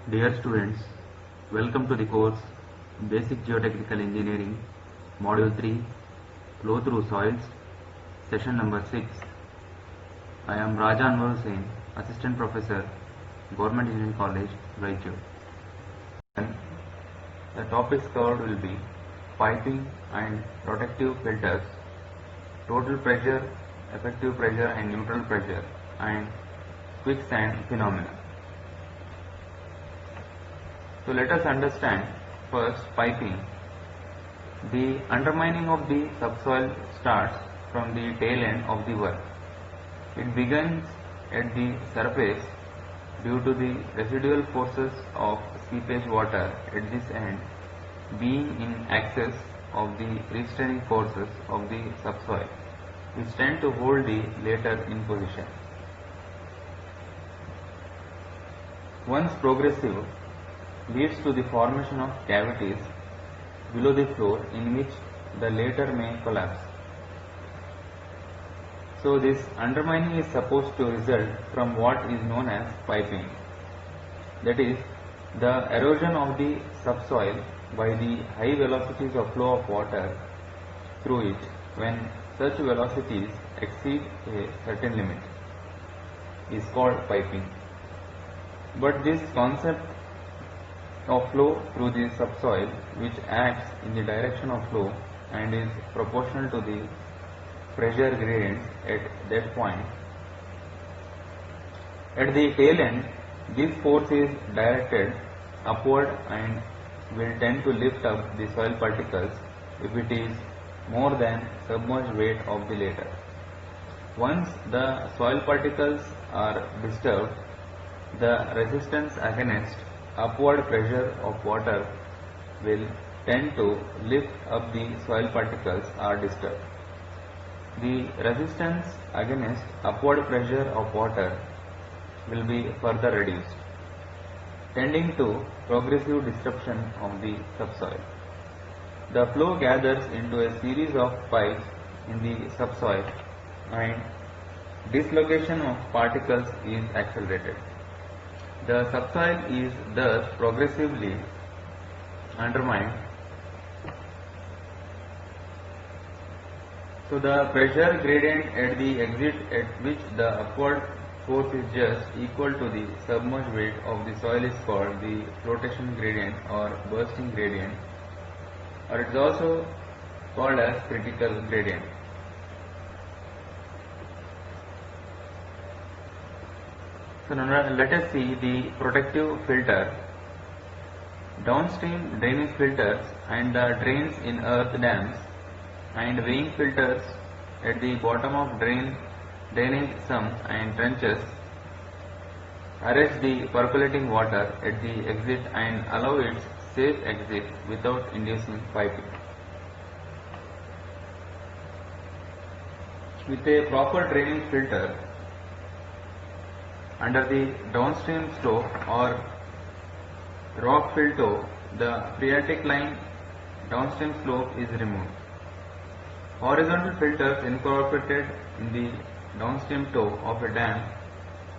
Dear students, welcome to the course Basic Geotechnical Engineering, Module 3, Flow Through Soils, Session number 6. I am Raja Anwar Hussain, Assistant Professor, Government Engineering College, Raichur. The topics covered will be piping and protective filters, total pressure, effective pressure and neutral pressure, and quicksand phenomena. So let us understand first piping. The undermining of the subsoil starts from the tail end of the work. It begins at the surface due to the residual forces of seepage water at this end being in excess of the restraining forces of the subsoil, which tend to hold the latter in position. Once progressive, leads to the formation of cavities below the floor in which the latter may collapse. So this undermining is supposed to result from what is known as piping, that is, the erosion of the subsoil by the high velocities of flow of water through it when such velocities exceed a certain limit is called piping. But this concept of flow through the subsoil, which acts in the direction of flow and is proportional to the pressure gradients at that point. At the tail end, this force is directed upward and will tend to lift up the soil particles if it is more than submerged weight of the latter. Once the soil particles are disturbed, the resistance against upward pressure of water will tend to lift up the soil particles are disturbed. The resistance against upward pressure of water will be further reduced, tending to progressive disruption of the subsoil. The flow gathers into a series of pipes in the subsoil and dislocation of particles is accelerated. The subsoil is thus progressively undermined. So the pressure gradient at the exit at which the upward force is just equal to the submerged weight of the soil is called the flotation gradient or bursting gradient, or it is also called as critical gradient. So now let us see the protective filter. Downstream drainage filters and the drains in earth dams and weighing filters at the bottom of drainage sumps and trenches arrest the percolating water at the exit and allow its safe exit without inducing piping. With a proper drainage filter, under the downstream slope or rock fill toe, the phreatic line downstream slope is removed. Horizontal filters incorporated in the downstream toe of a dam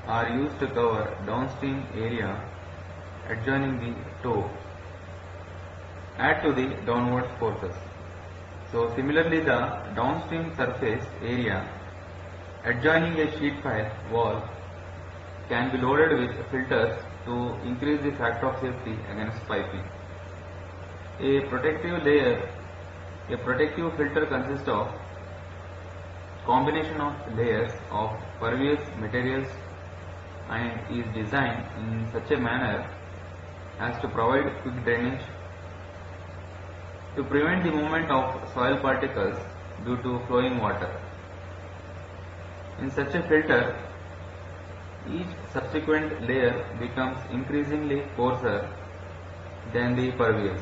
are used to cover downstream area adjoining the toe, add to the downward forces. So similarly, the downstream surface area adjoining a sheet pile wall can be loaded with filters to increase the factor of safety against piping. A protective filter consists of combination of layers of pervious materials and is designed in such a manner as to provide quick drainage to prevent the movement of soil particles due to flowing water. In such a filter, each subsequent layer becomes increasingly coarser than the pervious.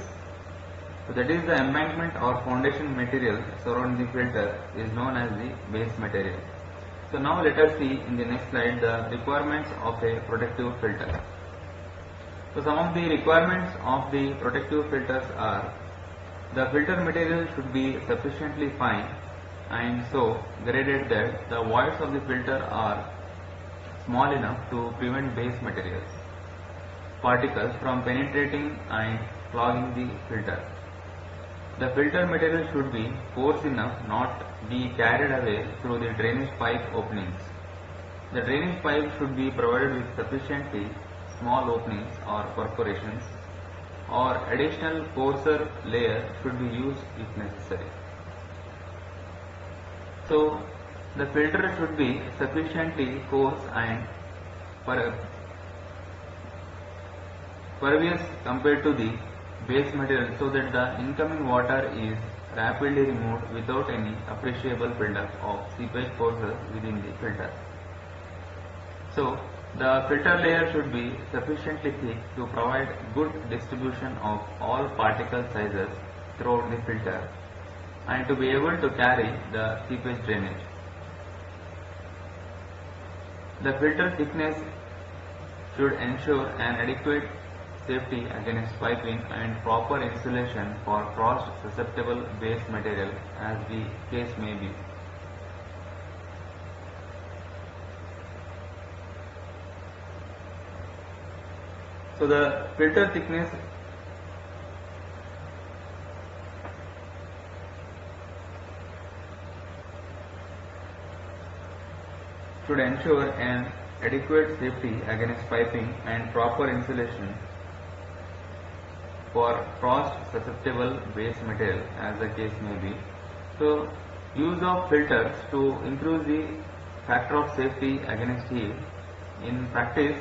So that is the embankment or foundation material surrounding the filter is known as the base material. So now let us see in the next slide the requirements of a protective filter. So some of the requirements of the protective filters are: the filter material should be sufficiently fine and so graded that the voids of the filter are small enough to prevent base materials. particles from penetrating and clogging the filter. The filter material should be coarse enough not be carried away through the drainage pipe openings. The drainage pipe should be provided with sufficiently small openings or perforations, or additional coarser layer should be used if necessary. So, the filter should be sufficiently coarse and pervious compared to the base material so that the incoming water is rapidly removed without any appreciable buildup of seepage forces within the filter. So, the filter layer should be sufficiently thick to provide good distribution of all particle sizes throughout the filter and to be able to carry the seepage drainage. The filter thickness should ensure an adequate safety against piping and proper insulation for frost susceptible base material as the case may be. So the filter thickness should ensure an adequate safety against piping and proper insulation for frost susceptible base material as the case may be. So use of filters to increase the factor of safety against heat. In practice,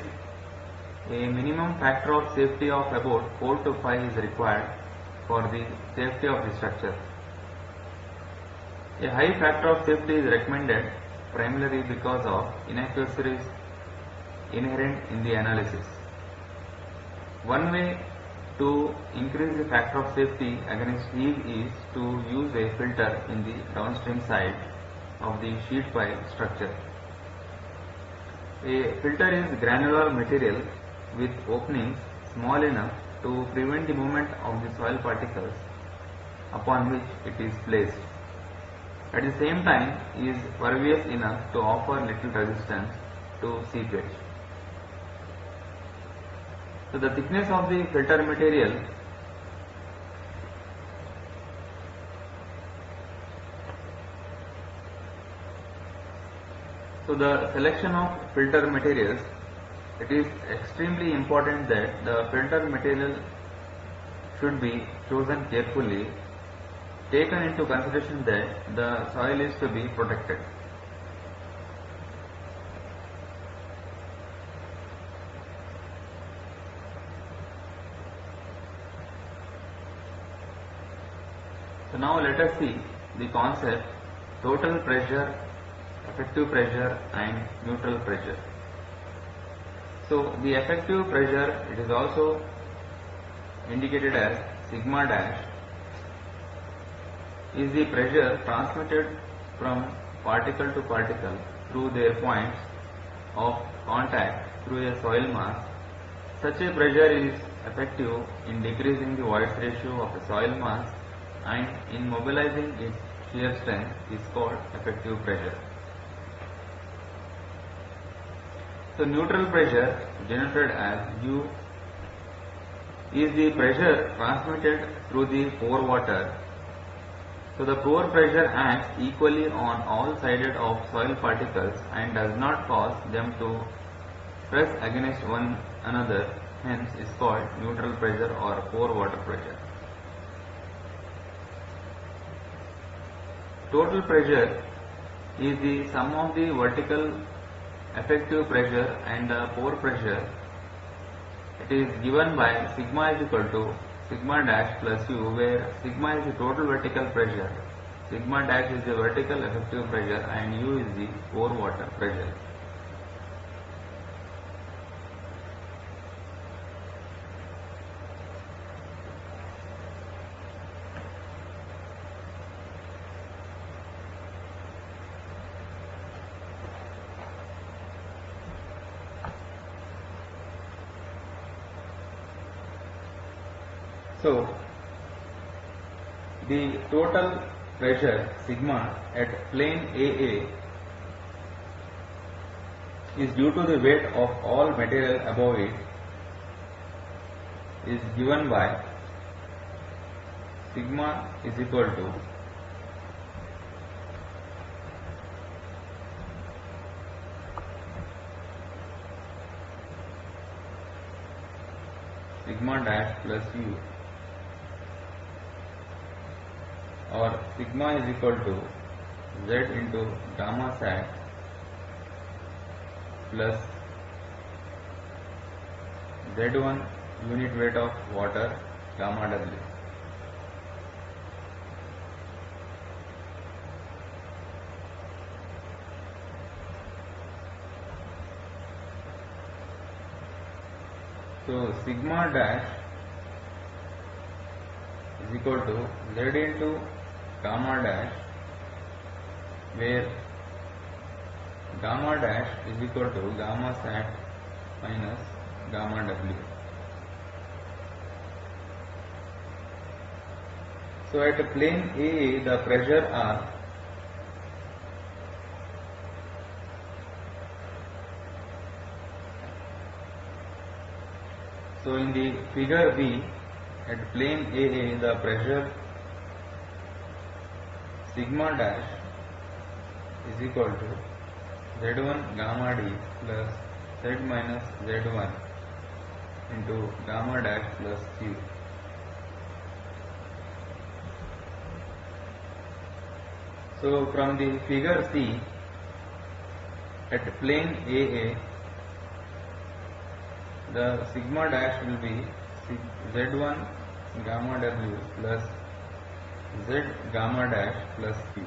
a minimum factor of safety of about 4 to 5 is required for the safety of the structure. A high factor of safety is recommended primarily because of inaccuracies inherent in the analysis. One way to increase the factor of safety against heat is to use a filter in the downstream side of the sheet pile structure. A filter is granular material with openings small enough to prevent the movement of the soil particles upon which it is placed. At the same time, is pervious enough to offer little resistance to seepage. So the thickness of the filter material So the selection of filter materials, it is extremely important that the filter material should be chosen carefully, taken into consideration that the soil is to be protected. So now let us see the concept total pressure, effective pressure and neutral pressure. So the effective pressure, it is also indicated as sigma dash, is the pressure transmitted from particle to particle through their points of contact through a soil mass. Such a pressure is effective in decreasing the voids ratio of a soil mass and in mobilizing its shear strength is called effective pressure. So neutral pressure, denoted as U, is the pressure transmitted through the pore water. So the pore pressure acts equally on all sides of soil particles and does not cause them to press against one another, hence is called neutral pressure or pore water pressure. Total pressure is the sum of the vertical effective pressure and the pore pressure. It is given by sigma is equal to sigma dash plus U, where sigma is the total vertical pressure, sigma dash is the vertical effective pressure and U is the pore water pressure. So the total pressure sigma at plane AA is due to the weight of all material above it is given by sigma is equal to sigma dash plus u, or sigma is equal to z into gamma sat plus z1 unit weight of water gamma w. So sigma dash is equal to z into gamma dash, where gamma dash is equal to gamma sat minus gamma w. So at plane AA the pressure are so in the figure B, at plane AA the pressure sigma dash is equal to z1 gamma d plus z minus z1 into gamma dash plus q. So from the figure C, at plane AA the sigma dash will be z1 gamma w plus z gamma dash plus q.